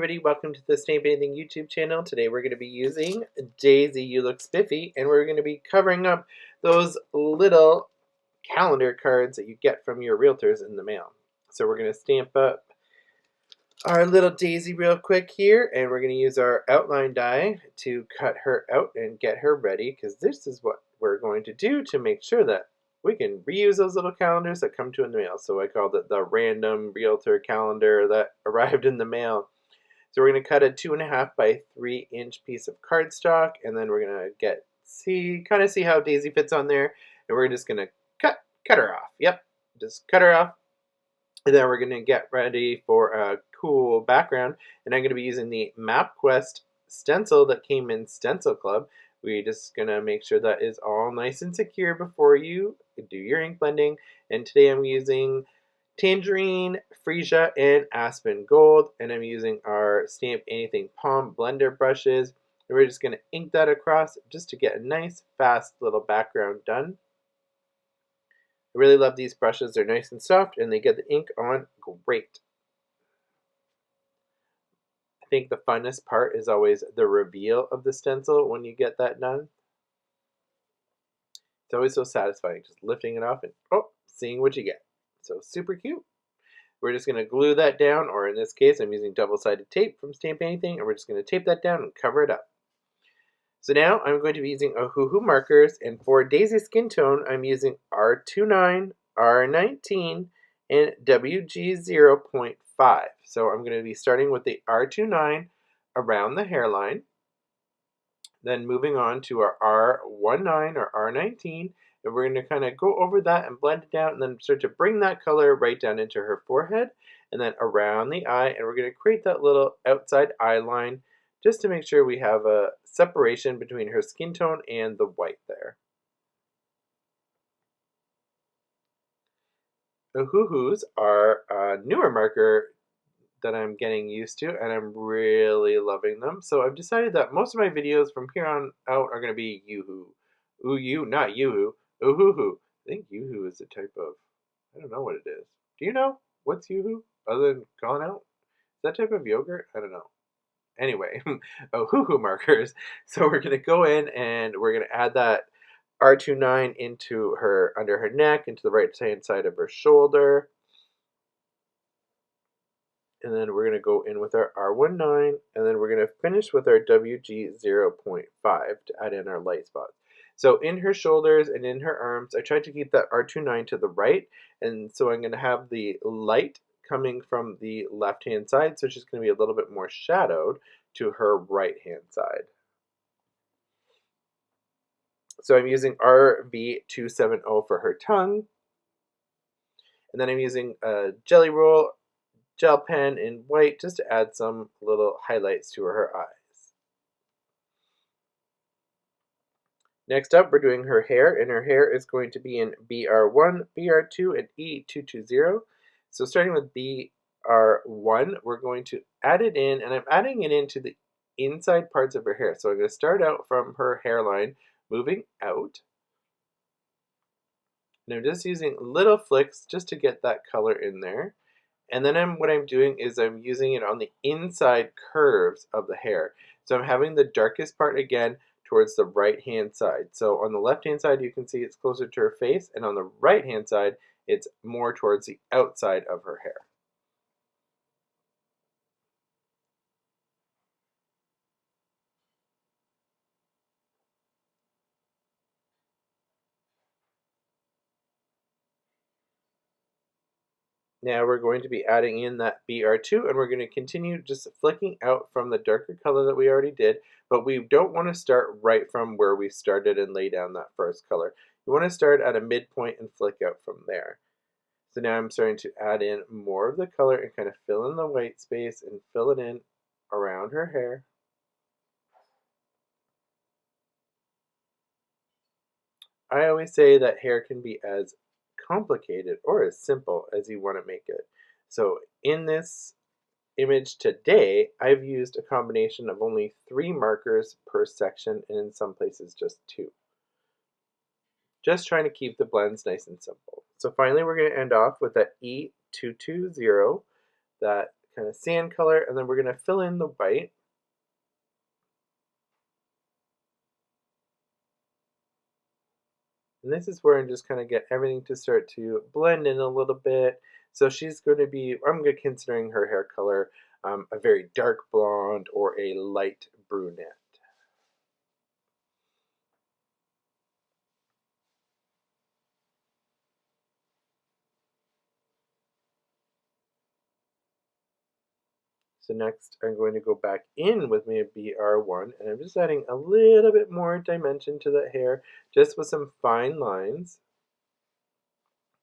everybody, welcome to the Stamp Anything YouTube channel. Today we're going to be using Daisy You Look Spiffy, and we're going to be covering up those little calendar cards that you get from your realtors in the mail. So we're going to stamp up our little Daisy real quick here, and we're going to use our outline die to cut her out and get her ready, because this is what we're going to do to make sure that we can reuse those little calendars that come to in the mail. So I called it the random realtor calendar that arrived in the mail. So we're going to cut a 2.5 by 3 inch piece of cardstock, and then we're going to kind of see how Daisy fits on there, and we're just going to cut her off. Yep, just cut her off. And then we're going to get ready for a cool background, and I'm going to be using the MapQuest stencil that came in Stencil Club. We're just going to make sure that is all nice and secure before you do your ink blending. And today I'm using Tangerine, Freesia, and Aspen Gold, and I'm using our Stamp Anything Palm Blender brushes. And we're just going to ink that across just to get a nice, fast little background done. I really love these brushes. They're nice and soft, and they get the ink on great. I think the funnest part is always the reveal of the stencil when you get that done. It's always so satisfying just lifting it off and seeing what you get. So super cute. We're just going to glue that down, or in this case I'm using double-sided tape from Stamp Anything, and we're just going to tape that down and cover it up. So now I'm going to be using Ohuhu markers, and for Daisy's skin tone I'm using R29, R19, and WG0.5. So I'm going to be starting with the R29 around the hairline, then moving on to our R19 or R19, and we're going to kind of go over that and blend it down, and then start to bring that color right down into her forehead, and then around the eye, and we're going to create that little outside eye line just to make sure we have a separation between her skin tone and the white there. Ohuhus are a newer marker that I'm getting used to, and I'm really loving them. So I've decided that most of my videos from here on out are going to be Yoo-hoo. Not Yoo-hoo. Ohuhu. I think Yoo-hoo is a type of, I don't know what it is. Do you know what's Yoo-hoo other than calling out? Is that type of yogurt? I don't know. Anyway, Ohuhu markers. So we're going to go in and we're going to add that R29 into her, under her neck, into the right hand side of her shoulder. And then we're going to go in with our R19, and then we're going to finish with our WG0.5 to add in our light spots. So in her shoulders and in her arms, I tried to keep that R29 to the right, and so I'm going to have the light coming from the left-hand side, so she's going to be a little bit more shadowed to her right-hand side. So I'm using RV270 for her tongue, and then I'm using a Jelly Roll gel pen in white just to add some little highlights to her eyes. Next up, we're doing her hair, and her hair is going to be in BR1, BR2, and E220. So starting with BR1, we're going to add it in, and I'm adding it into the inside parts of her hair. So I'm going to start out from her hairline, moving out. And I'm just using little flicks just to get that color in there. And then what I'm doing is I'm using it on the inside curves of the hair. So I'm having the darkest part again towards the right-hand side. So on the left-hand side, you can see it's closer to her face, and on the right-hand side, it's more towards the outside of her hair. Now we're going to be adding in that BR2, and we're going to continue just flicking out from the darker color that we already did, but we don't want to start right from where we started and lay down that first color. You want to start at a midpoint and flick out from there. So now I'm starting to add in more of the color and kind of fill in the white space and fill it in around her hair. I always say that hair can be as complicated or as simple as you want to make it. So in this image today, I've used a combination of only 3 markers per section, and in some places just 2. Just trying to keep the blends nice and simple. So finally we're going to end off with that E220, that kind of sand color, and then we're going to fill in the white. And this is where I'm just kind of get everything to start to blend in a little bit. So she's going to be, I'm going to considering her hair color a very dark blonde or a light brunette. So next I'm going to go back in with my BR1 and I'm just adding a little bit more dimension to that hair just with some fine lines.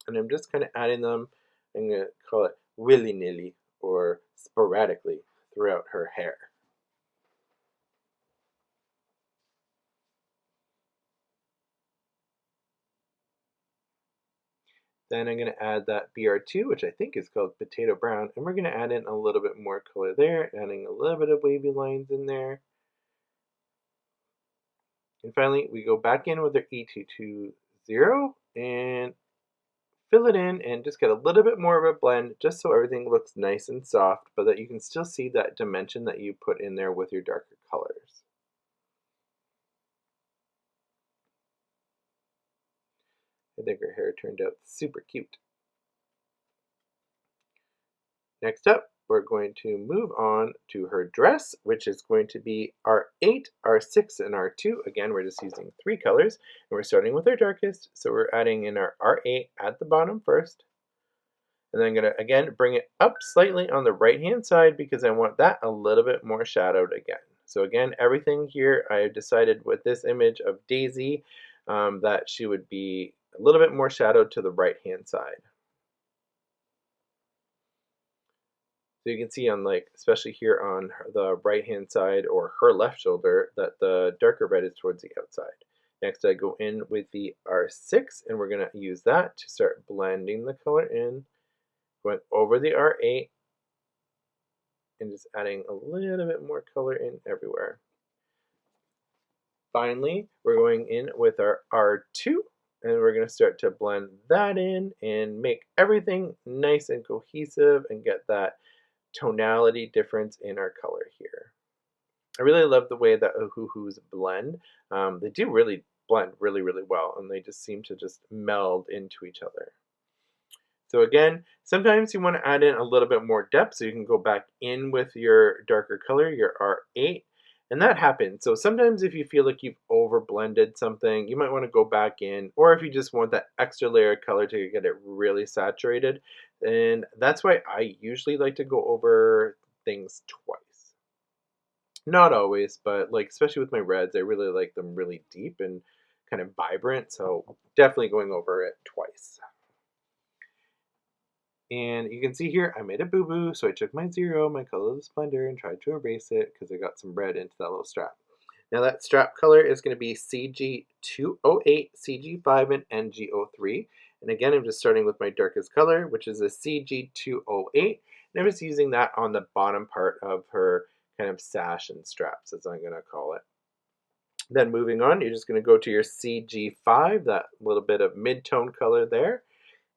And I'm just kind of adding them, I'm going to call it willy-nilly or sporadically throughout her hair. Then I'm going to add that BR2, which I think is called Potato Brown, and we're going to add in a little bit more color there, adding a little bit of wavy lines in there. And finally, we go back in with our E220 and fill it in and just get a little bit more of a blend just so everything looks nice and soft, but that you can still see that dimension that you put in there with your darker colors. I think her hair turned out super cute. Next up, we're going to move on to her dress, which is going to be R8, R6, and R2. Again, we're just using 3 colors, and we're starting with our darkest. So we're adding in our R8 at the bottom first. And then I'm going to, again, bring it up slightly on the right-hand side because I want that a little bit more shadowed again. So again, everything here, I decided with this image of Daisy that she would be a little bit more shadowed to the right-hand side. So you can see on especially here on the right hand side or her left shoulder that the darker red is towards the outside. Next I go in with the R6 and we're going to use that to start blending the color in, going over the R8 and just adding a little bit more color in everywhere. Finally, we're going in with our R2 and we're going to start to blend that in and make everything nice and cohesive and get that tonality difference in our color here. I really love the way that Ohuhus blend. They do really blend really, really well, and they just seem to just meld into each other. So again, sometimes you want to add in a little bit more depth, so you can go back in with your darker color, your R8, and that happens. So sometimes if you feel like you've over blended something, you might want to go back in, or if you just want that extra layer of color to get it really saturated, and that's why I usually like to go over things twice. Not always, but especially with my reds, I really like them really deep and kind of vibrant, so definitely going over it twice. And you can see here, I made a boo-boo, so I took my 0, my colorless blender, and tried to erase it because I got some red into that little strap. Now that strap color is going to be CG208, CG5, and NG03. And again, I'm just starting with my darkest color, which is a CG208. And I'm just using that on the bottom part of her kind of sash and straps, as I'm going to call it. Then moving on, you're just going to go to your CG5, that little bit of mid-tone color there.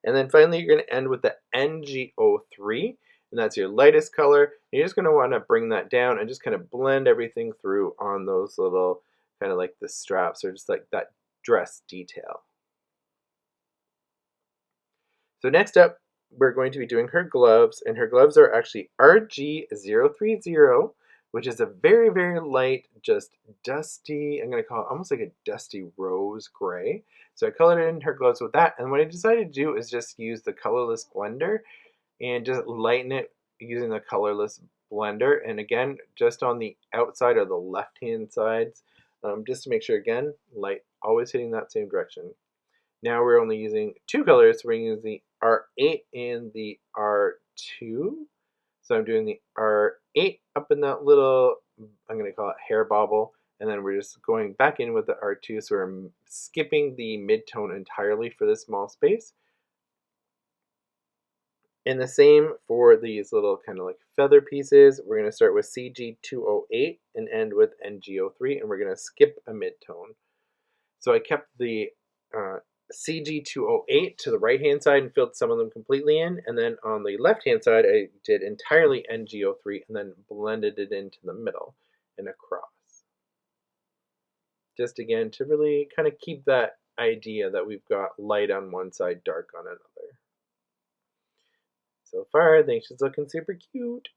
And then finally, you're going to end with the NG03, and that's your lightest color. And you're just going to want to bring that down and just kind of blend everything through on those little kind of like the straps or just like that dress detail. So next up, we're going to be doing her gloves, and her gloves are actually RG030, which is a very, very light, just dusty, I'm going to call it almost like a dusty rose gray. So I colored in her gloves with that, and what I decided to do is just use the colorless blender and just lighten it using the colorless blender. And again, just on the outside or the left-hand sides, just to make sure, again, light, always hitting that same direction. Now we're only using 2 colors, so we're going to use the R8 and the R2. So I'm doing the R8 up in that little, I'm going to call it hair bobble, and then we're just going back in with the R2, so we're skipping the mid-tone entirely for this small space. And the same for these little kind of like feather pieces. We're going to start with CG208 and end with NG03, and we're going to skip a mid-tone. So I kept the CG208 to the right hand side and filled some of them completely in, and then on the left hand side I did entirely NG03 and then blended it into the middle and across. Just again to really kind of keep that idea that we've got light on one side, dark on another. So far, I think she's looking super cute.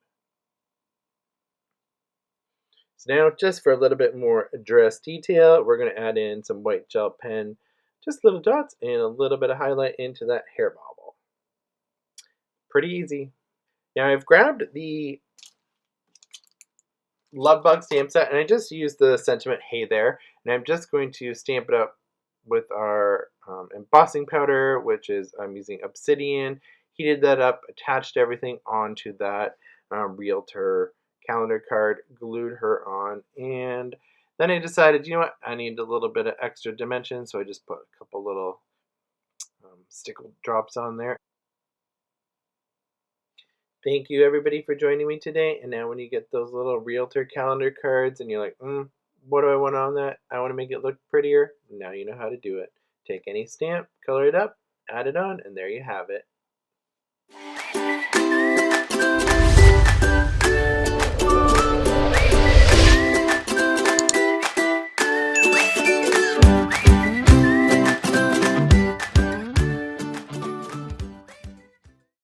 So now, just for a little bit more dress detail, we're going to add in some white gel pen, just little dots, and a little bit of highlight into that hair bobble. Pretty easy. Now I've grabbed the Love Bug stamp set, and I just used the sentiment "Hey There," and I'm just going to stamp it up with our embossing powder, which is I'm using Obsidian. Heated that up, attached everything onto that Realtor calendar card, glued her on, and then I decided, you know what, I need a little bit of extra dimension, so I just put a couple little stickle drops on there. Thank you everybody for joining me today. And now when you get those little Realtor calendar cards and you're like, what do I want on that? I want to make it look prettier. Now you know how to do it. Take any stamp, color it up, add it on, and there you have it.